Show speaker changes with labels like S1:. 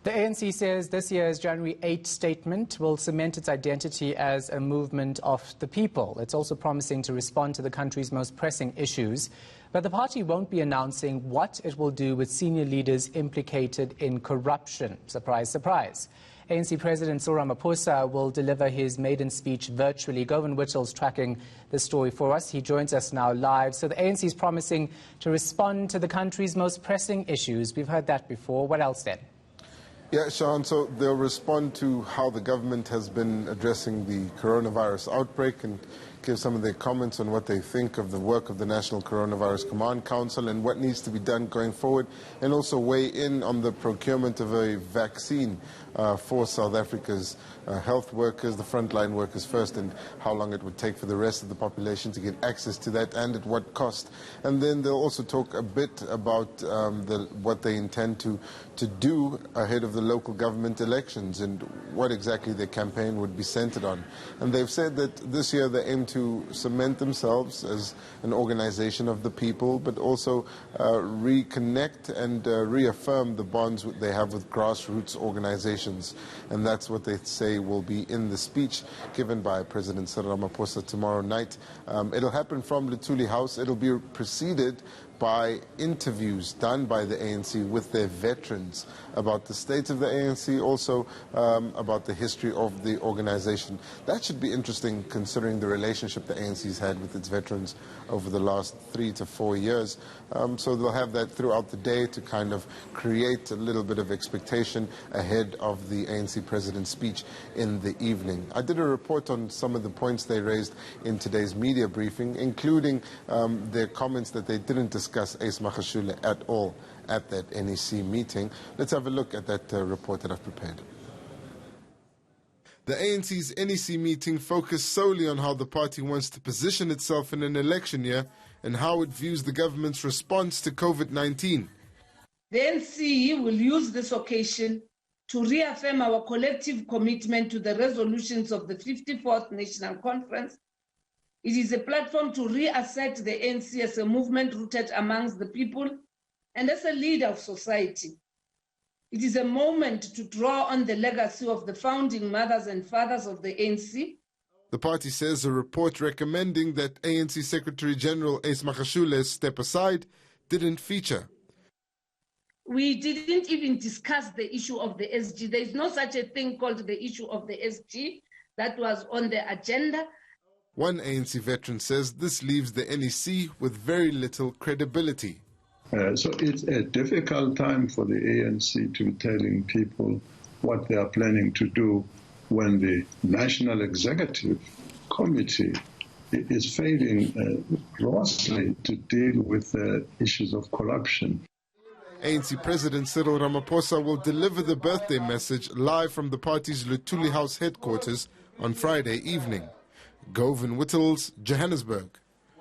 S1: The ANC says this year's January 8 statement will cement its identity as a movement of the people. It's also promising to respond to the country's most pressing issues. But the party won't be announcing what it will do with senior leaders implicated in corruption. Surprise, surprise. ANC President Cyril Ramaphosa will deliver his maiden speech virtually. Govan Whittles tracking the story for us. He joins us now live. So the ANC is promising to respond to the country's most pressing issues. We've heard that before. What else then?
S2: Yeah, Sean, so they'll respond to how the government has been addressing the coronavirus outbreak and give some of their comments on what they think of the work of the National Coronavirus Command Council and what needs to be done going forward, and also weigh in on the procurement of a vaccine for South Africa's health workers, the frontline workers first, and how long it would take for the rest of the population to get access to that and at what cost. And then they'll also talk a bit about what they intend to do ahead of the local government elections and what exactly their campaign would be centered on. And they've said that this year they aim to cement themselves as an organization of the people, but also reconnect and reaffirm the bonds they have with grassroots organizations. And that's what they say will be in the speech given by President Cyril Ramaphosa tomorrow night. It'll happen from Luthuli House. It'll be preceded by interviews done by the ANC with their veterans about the state of the ANC, also about the history of the organization. That should be interesting considering the relationship the ANC's had with its veterans over the last 3 to 4 years. So they'll have that throughout the day to kind of create a little bit of expectation ahead of the ANC president's speech in the evening. I did a report on some of the points they raised in today's media briefing, including their comments that they didn't discuss Ace Magashule at all at that NEC meeting. Let's have a look at that report that I've prepared. The ANC's NEC meeting focused solely on how the party wants to position itself in an election year and how it views the government's response to COVID-19.
S3: The ANC will use this occasion to reaffirm our collective commitment to the resolutions of the 54th National Conference. It is a platform to reassert the ANC as a movement rooted amongst the people and as a leader of society. It is a moment to draw on the legacy of the founding mothers and fathers of the ANC.
S2: The party says a report recommending that ANC Secretary General Ace Magashule step aside didn't feature.
S3: We didn't even discuss the issue of the SG. There is no such a thing called the issue of the SG that was on the agenda.
S2: One ANC veteran says this leaves the NEC with very little credibility.
S4: So it's a difficult time for the ANC to be telling people what they are planning to do when the National Executive Committee is failing grossly to deal with issues of corruption.
S2: ANC President Cyril Ramaphosa will deliver the birthday message live from the party's Luthuli House headquarters on Friday evening. Govan Whittles, Johannesburg.